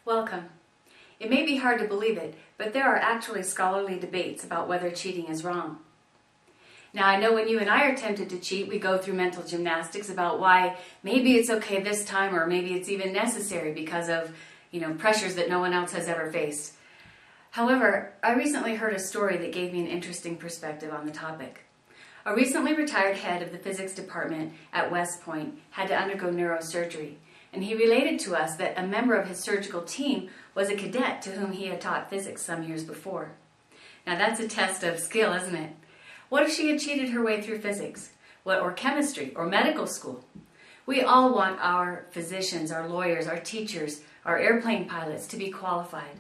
Welcome. It may be hard to believe it, but there are actually scholarly debates about whether cheating is wrong. Now, I know when you and I are tempted to cheat, we go through mental gymnastics about why maybe it's okay this time, or maybe it's even necessary because of, pressures that no one else has ever faced. However, I recently heard a story that gave me an interesting perspective on the topic. A recently retired head of the physics department at West Point had to undergo neurosurgery, and he related to us that a member of his surgical team was a cadet to whom he had taught physics some years before. Now that's a test of skill, isn't it? What if she had cheated her way through physics, or chemistry, or medical school? We all want our physicians, our lawyers, our teachers, our airplane pilots to be qualified.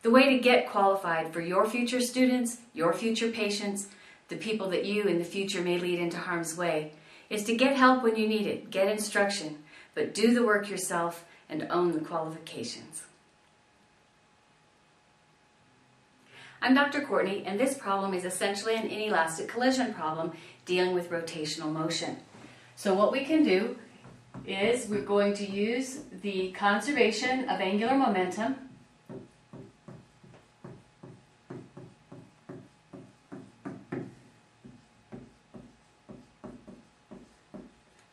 The way to get qualified for your future students, your future patients, the people that you in the future may lead into harm's way, is to get help when you need it, get instruction, but do the work yourself and own the qualifications. I'm Dr. Courtney, and this problem is essentially an inelastic collision problem dealing with rotational motion. So what we can do is we're going to use the conservation of angular momentum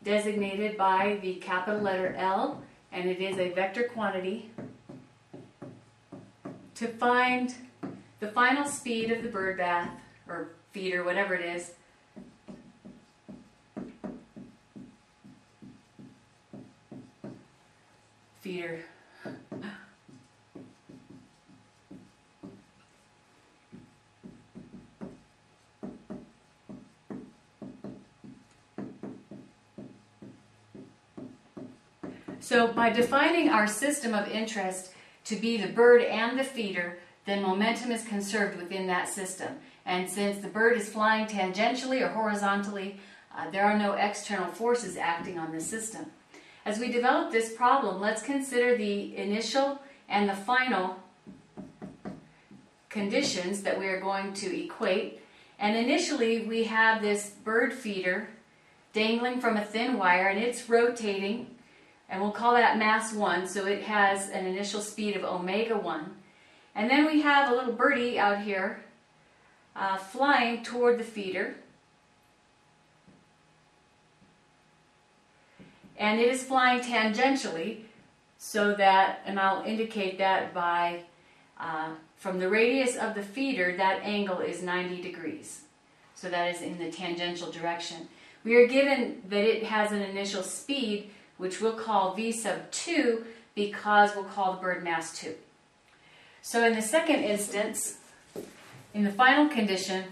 designated by the capital letter L, and it is a vector quantity, to find the final speed of the birdbath, or feeder, whatever it is, feeder. So by defining our system of interest to be the bird and the feeder, then momentum is conserved within that system. And since the bird is flying tangentially or horizontally, there are no external forces acting on the system. As we develop this problem, let's consider the initial and the final conditions that we are going to equate. And initially we have this bird feeder dangling from a thin wire, and it's rotating, and we'll call that mass 1, so it has an initial speed of omega 1. And then we have a little birdie out here flying toward the feeder. And it is flying tangentially, so that, and I'll indicate that by, from the radius of the feeder, that angle is 90 degrees. So that is in the tangential direction. We are given that it has an initial speed, which we'll call V sub 2, because we'll call the bird mass 2. So in the second instance, in the final condition,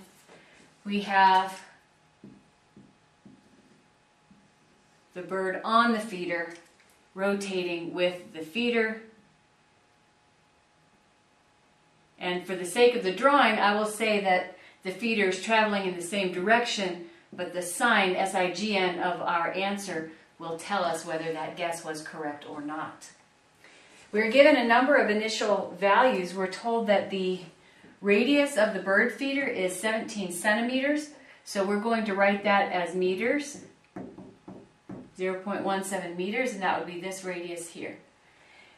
we have the bird on the feeder rotating with the feeder. And for the sake of the drawing, I will say that the feeder is traveling in the same direction, but the sign, SIGN, of our answer will tell us whether that guess was correct or not. We're given a number of initial values. We're told that the radius of the bird feeder is 17 centimeters, so we're going to write that as meters, 0.17 meters, and that would be this radius here.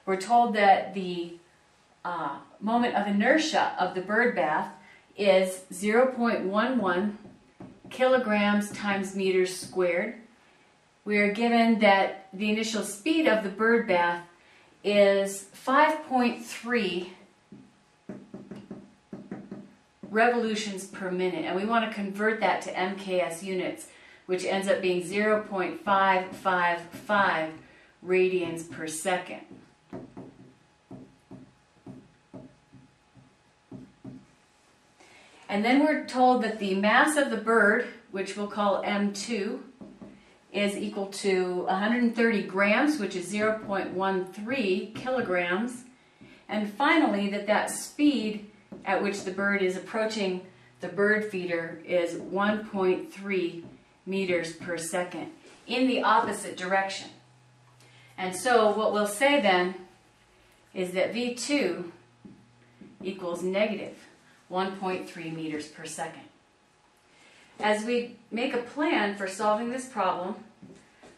We're told that the moment of inertia of the birdbath is 0.11 kilograms times meters squared. We are given that the initial speed of the birdbath is 5.3 revolutions per minute, and we want to convert that to MKS units, which ends up being 0.555 radians per second. And then we're told that the mass of the bird, which we'll call M2, is equal to 130 grams, which is 0.13 kilograms. And finally, that speed at which the bird is approaching the bird feeder is 1.3 meters per second in the opposite direction. And so what we'll say then is that V2 equals negative 1.3 meters per second. As we make a plan for solving this problem,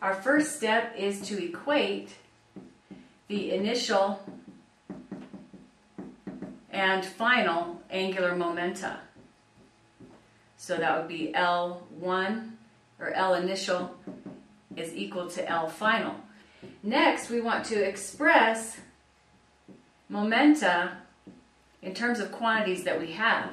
our first step is to equate the initial and final angular momenta. So that would be L1, or L initial, is equal to L final. Next, we want to express momenta in terms of quantities that we have.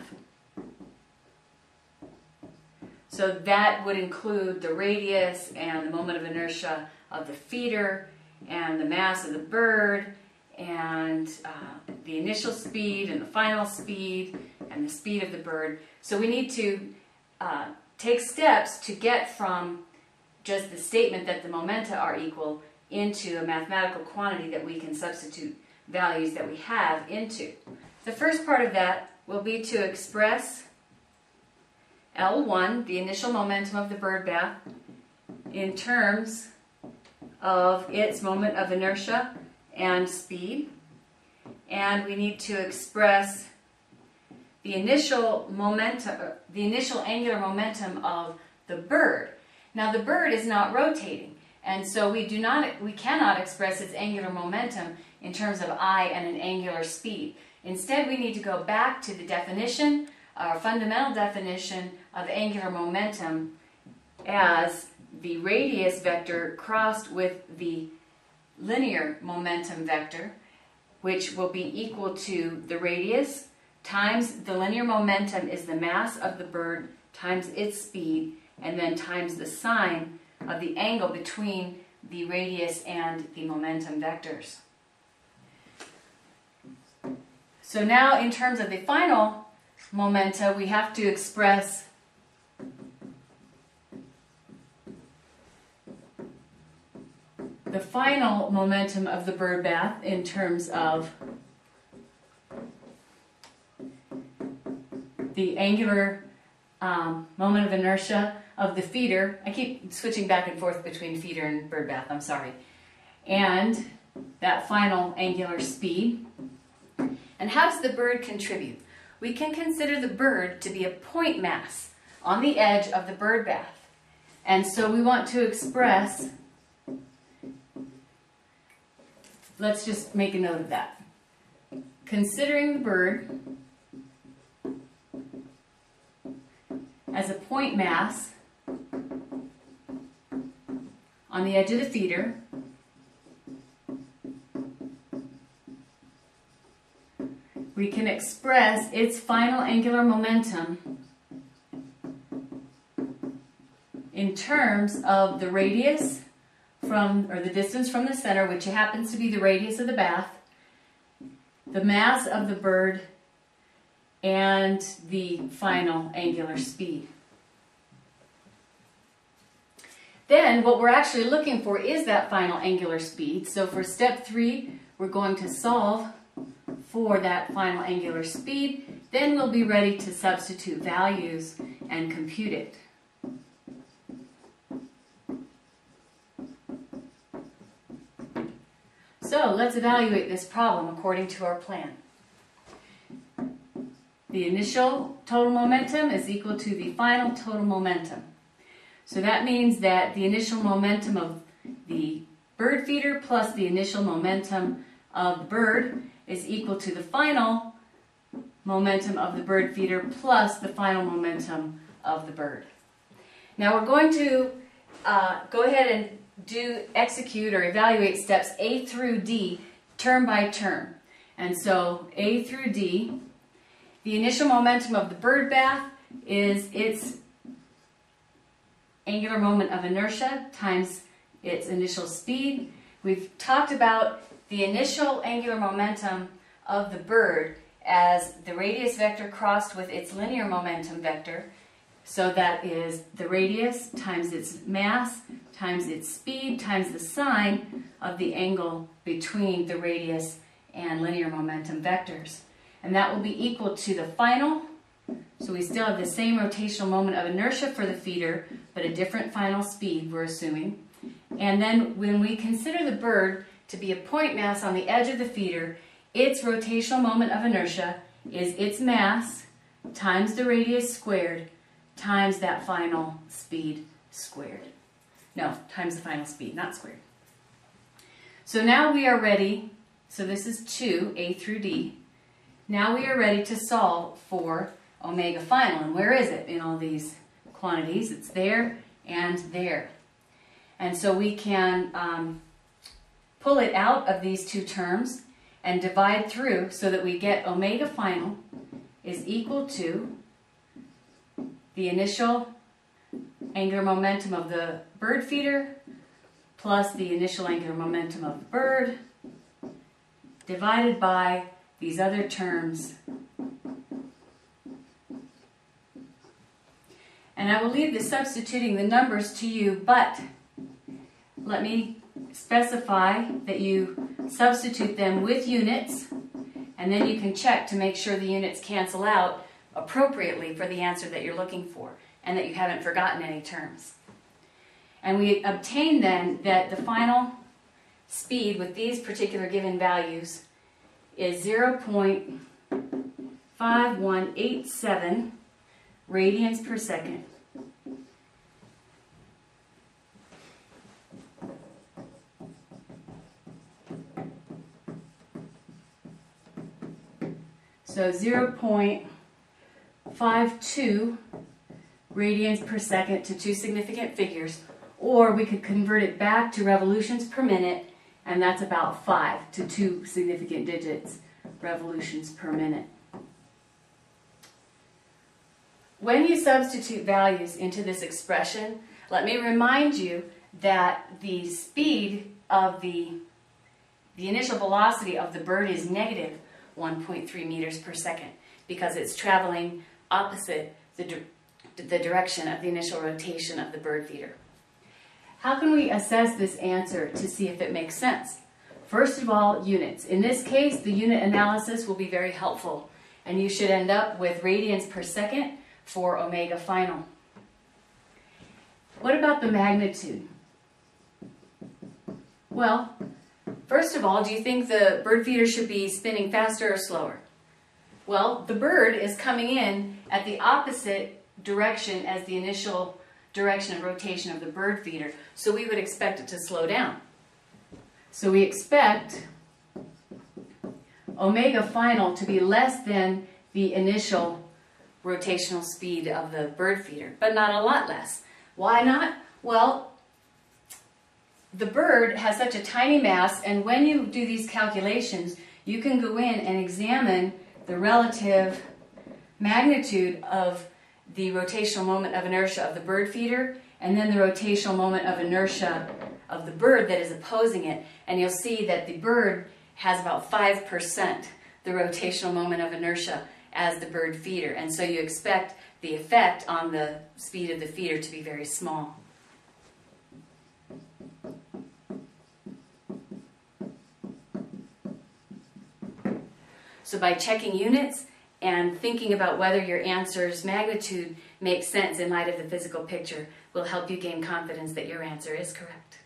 So that would include the radius and the moment of inertia of the feeder, and the mass of the bird, and the initial speed and the final speed, and the speed of the bird. So we need to take steps to get from just the statement that the momenta are equal into a mathematical quantity that we can substitute values that we have into. The first part of that will be to express L1, the initial momentum of the birdbath, in terms of its moment of inertia and speed. And we need to express the initial angular momentum of the bird. Now the bird is not rotating, and so we cannot express its angular momentum in terms of I and an angular speed. Instead, we need to go back to the definition, our fundamental definition of angular momentum, as the radius vector crossed with the linear momentum vector, which will be equal to the radius times the linear momentum is the mass of the bird times its speed, and then times the sine of the angle between the radius and the momentum vectors. So now, in terms of the final momenta, we have to express the final momentum of the birdbath in terms of the angular moment of inertia of the feeder. I keep switching back and forth between feeder and birdbath, I'm sorry. And that final angular speed. And how does the bird contribute? We can consider the bird to be a point mass on the edge of the birdbath. And so we want to express, let's just make a note of that. Considering the bird as a point mass on the edge of the feeder, we can express its final angular momentum in terms of the radius or the distance from the center, which happens to be the radius of the bath, the mass of the bird, and the final angular speed. Then what we're actually looking for is that final angular speed. So for step 3, we're going to solve for that final angular speed. Then we'll be ready to substitute values and compute it. So let's evaluate this problem according to our plan. The initial total momentum is equal to the final total momentum. So that means that the initial momentum of the bird feeder plus the initial momentum of the bird is equal to the final momentum of the bird feeder plus the final momentum of the bird. Now we're going to go ahead and execute or evaluate steps A through D term by term. And so A through D, the initial momentum of the birdbath is its angular moment of inertia times its initial speed. We've talked about the initial angular momentum of the bird as the radius vector crossed with its linear momentum vector. So that is the radius times its mass times its speed times the sine of the angle between the radius and linear momentum vectors. And that will be equal to the final. So we still have the same rotational moment of inertia for the feeder, but a different final speed, we're assuming. And then when we consider the bird to be a point mass on the edge of the feeder, its rotational moment of inertia is its mass times the radius squared times that final speed squared. No, times the final speed, not squared. So now we are ready. So this is 2, A through D. Now we are ready to solve for omega final. And where is it in all these quantities? It's there and there. And so we can pull it out of these two terms and divide through so that we get omega final is equal to the initial angular momentum of the bird feeder plus the initial angular momentum of the bird divided by these other terms. And I will leave the substituting the numbers to you, but let me specify that you substitute them with units, and then you can check to make sure the units cancel out appropriately for the answer that you're looking for, and that you haven't forgotten any terms. And we obtain then that the final speed with these particular given values is 0.5187 radians per second. So 0.52 radians per second to two significant figures, or we could convert it back to revolutions per minute, and that's about 5 to 2 significant digits revolutions per minute. When you substitute values into this expression, let me remind you that the speed of the initial velocity of the bird is negative 1.3 meters per second because it's traveling opposite the direction of the initial rotation of the bird feeder. How can we assess this answer to see if it makes sense? First of all, units. In this case, the unit analysis will be very helpful, and you should end up with radians per second for omega final. What about the magnitude? Well, first of all, do you think the bird feeder should be spinning faster or slower? Well, the bird is coming in at the opposite direction as the initial direction of rotation of the bird feeder, so we would expect it to slow down. So we expect omega final to be less than the initial rotational speed of the bird feeder, but not a lot less. Why not? Well, the bird has such a tiny mass, and when you do these calculations, you can go in and examine the relative magnitude of the rotational moment of inertia of the bird feeder, and then the rotational moment of inertia of the bird that is opposing it. And you'll see that the bird has about 5% the rotational moment of inertia as the bird feeder. And so you expect the effect on the speed of the feeder to be very small. So by checking units and thinking about whether your answer's magnitude makes sense in light of the physical picture will help you gain confidence that your answer is correct.